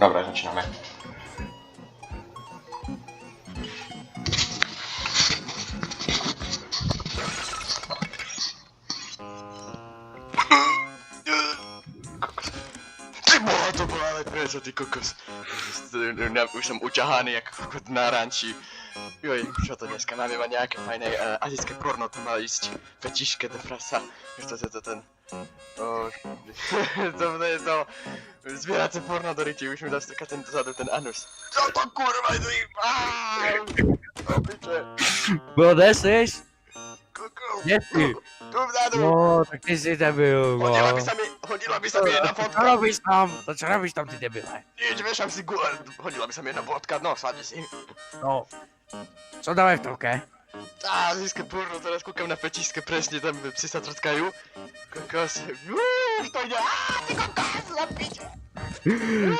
Dobra, zaczynamy. To była ale presa, ty kokos. Już som uťahaný jak kokot na ranči. Joj, čo to dneska máme? Má nejaké fajné azijské porno, to má ísť fetiške do frasa. Už to ten... to je to... Zvierace porno do ryti, už mi dá taká ten dozadu ten anus. Co to kurva je? Piče. Kde jsi? Kokos. Kde jsi? Tu vzadu. No, tak ty jsi debil, no. Hodila by sa mi jedna To fotka. čo robíš tam? To čo robíš tam, ty debile? Nič, vešam si gule. Hodila by sa mi jedna fotka, no, sadni si. No. Co dávaj v telke? Azijské porno, teraz kúkam na fetiške, presne tam psi sa trtkajú. Kokos. Už to ide. Ty kokos, zapiče.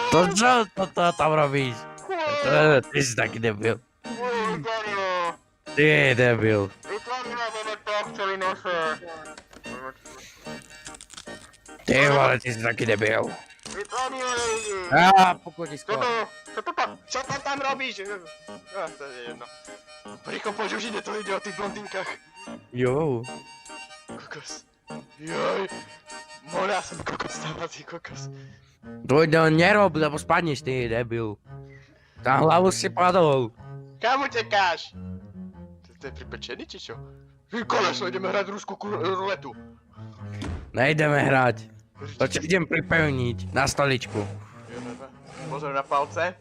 To čo to tam robíš? Ty si taký debil. Vytvorilo. Ty je debil. Vytvorilo máme to, ktorý nose. Ty vole, ty si taký debil. Vytvorilo. Pokutisko. Čo to tam robíš? To je jedno. Rýchlo poď, už ide, to ide o tých blondínkach. Jo. Kokos. Joj. Mohla som kokos stávať, ty kokos. To nerob, lebo spadneš, ty debil. Tam hlavu si padol. Kam utekáš? To je pripečený, či čo? Koleso, ideme hrať ruskú ruletu. Nejdeme hrať. To čo idem pripevniť na stoličku. Pozor na palce.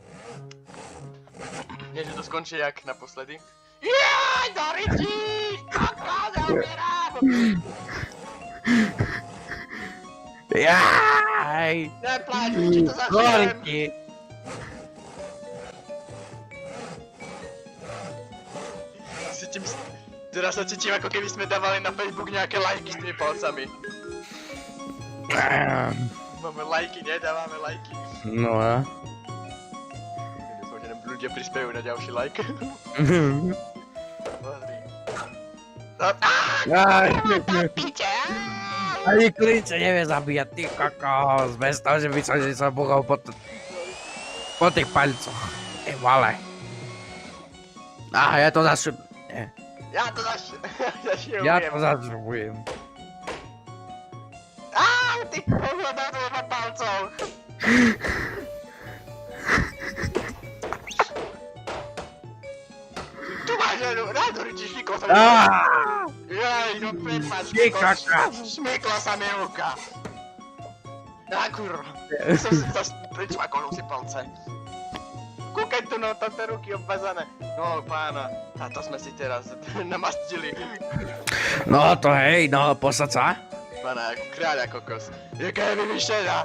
Nie, že to skončí jak naposledy. Jaj, do ryti! Kokos, ja umierám! Jaj! Nepláč, či to zažijem. Gorky! Teraz sa cítim, ako keby sme dávali na Facebook nejaké lajky s tými palcami. Máme lajky, nedávame lajky. No a? Dúfam, že nám ľudia prispievajú na ďalší like. Pozri. Piče! Ani klince nevie zabíjať, ty kokos, bez toho, že by som sa buchol po tých palcoch. Ty vole. Ja to zašubujem. Ja to zaširujem. Ja to zašubujem. Ty pohľadá to na palcov. Tu máš rádory, či šmyklo sa mi ruka. Jaj, no prepáč, šmykla sa mi ruka. Kurva. Som si to pričmakol si palce. Kúkaj tu, no, tam tie ruky obvazané. No, pána, táto sme si teraz namastili. No to hej, no posad sa. Pána, ako kráľa kokos. Jaká je vyvyšená.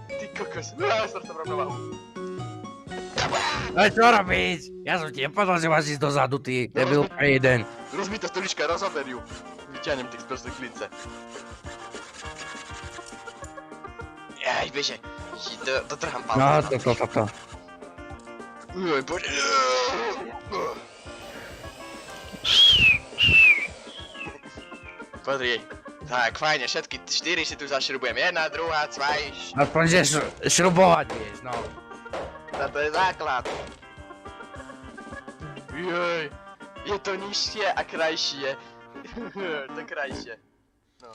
Ty kokos. Srdcom rovnováhu. No čo robíš? Ja som ti nepovedal, že máš ísť dozadu, ty debil jeden. Rozbitá stolička, rozober ju. Vyťahnem tých sprostých klince. Jaj, beže. Dotrhám palce. No, to. Ujoj, poď. Pozri. Tak, fajne, všetky 4 si tu zašrubujem. 1, 2, 2. Aspoň, že šrubovať vieš, no. To je základ. Joj. Je to nižšie a krajšie. To krajšie. No.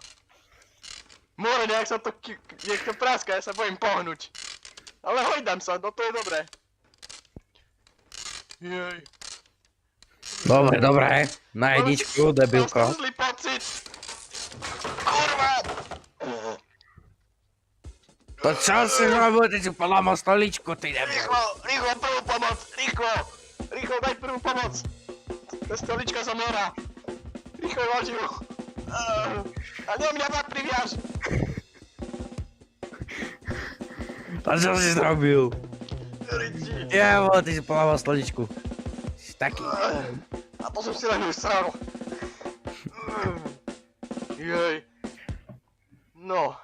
More, nejak sa to práska, ja sa bojím pohnúť. Ale hojdam sa, no to je dobré. Jej. Dobre. Na jedničku, debilko. Mám zlý pocit. Kurva. To čo si robil, ty si polámal stoličku, ty debil. Rýchlo, prvú pomoc, rýchlo, daj prvú pomoc. Tá stolička zomiera. Rýchlo, loď ju. A nie mňa tak priviaž. To čo si zrobil? Jevo, ty si polámal stoličku. Si taký. A to som si len usral. Jej. No.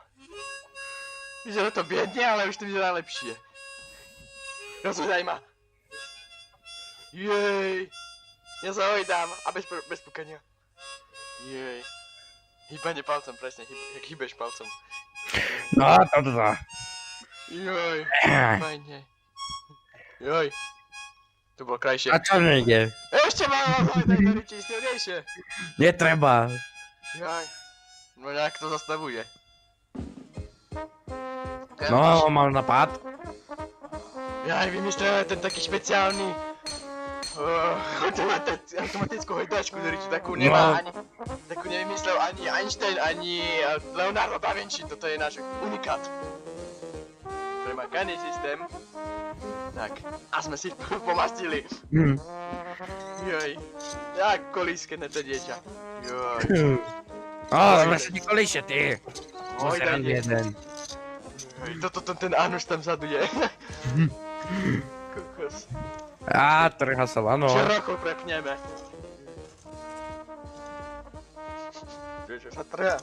Vyzerá to biedne, ale už to vyzerá lepšie. Rozhodaj ma. Jej. Ja sa hojdám a bez pukania. Jej. Hýbanie palcom, presne, jak hýbeš palcom. No, to. Joj, fajne. Joj. To bolo krajšie. A čo nejde? Ešte mám Hojda, silnejšie. Netreba. Jaj. No nejak to zastavuje. No, mal napad. Jaj, vymyslel ten taký špeciálny automatickú hojdačku, ktorý tu takú nemá ani, takú nevymyslel ani Einstein, ani Leonardo da Vinci, toto je náš unikát. Premakaný systém. Tak, a sme si pomastili. Joj, jak kolíske na to dieťa. Joj. Sme sa nekolíše, ty. Hojda Musím ide. jeden. Ten Anuš tam vzadu je. Kokos. Trhá sa lano. Široko prepneme. Vieš, že sa trhá.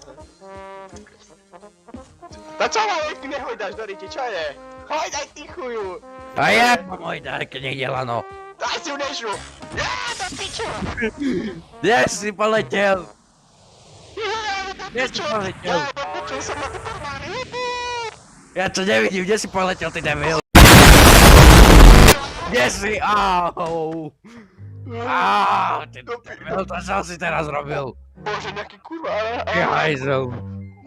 To čo ale nehojdáš do ryti, čo je? Hojdaj ty chuju! A ja mám môj dar, keď niekde lano. Daj si ju nešu! Ja, to pičo! Kde si poletel? Kde si poletel? Čo som na to pomáli? Ja to nevidím, kde si poletel, ty debil? Kde si? Au! Ty debil, to čo si teraz robil? Bože, nejaký kurva, Ty hajzel.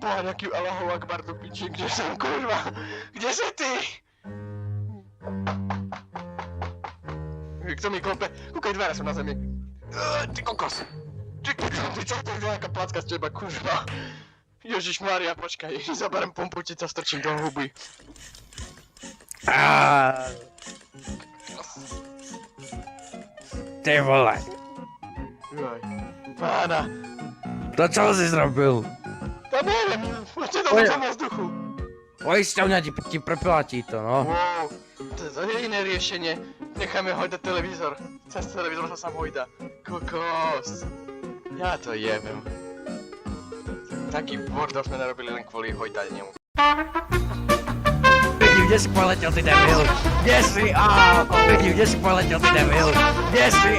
Boha, nejaký Allahu Akbar do piči, kde som kurva? Kde si ty? Kto mi klope? Kúkaj, dvere sú na zemi. Ty kokos! Ty čo to je nejaká placka z teba, kurva? Ježišmária, počkaj, zaberem pumpu, ti to strčím do huby. Ty vole. Joj. Pána, To čo si zrobil? to neviem, poďte do vzduchu. Poisťovňa ti preplatí to, no. Wow, to je iné riešenie. Necháme hojdať televízor. Cez televízor sa sám hojda. Kokos. Ja to jebem. Taký bordel sme narobili len kvôli hojdaniu. Vidím, kde si poletel, ty debil? Kde si? Vidím, kde si poletel, ty debil? Kde si?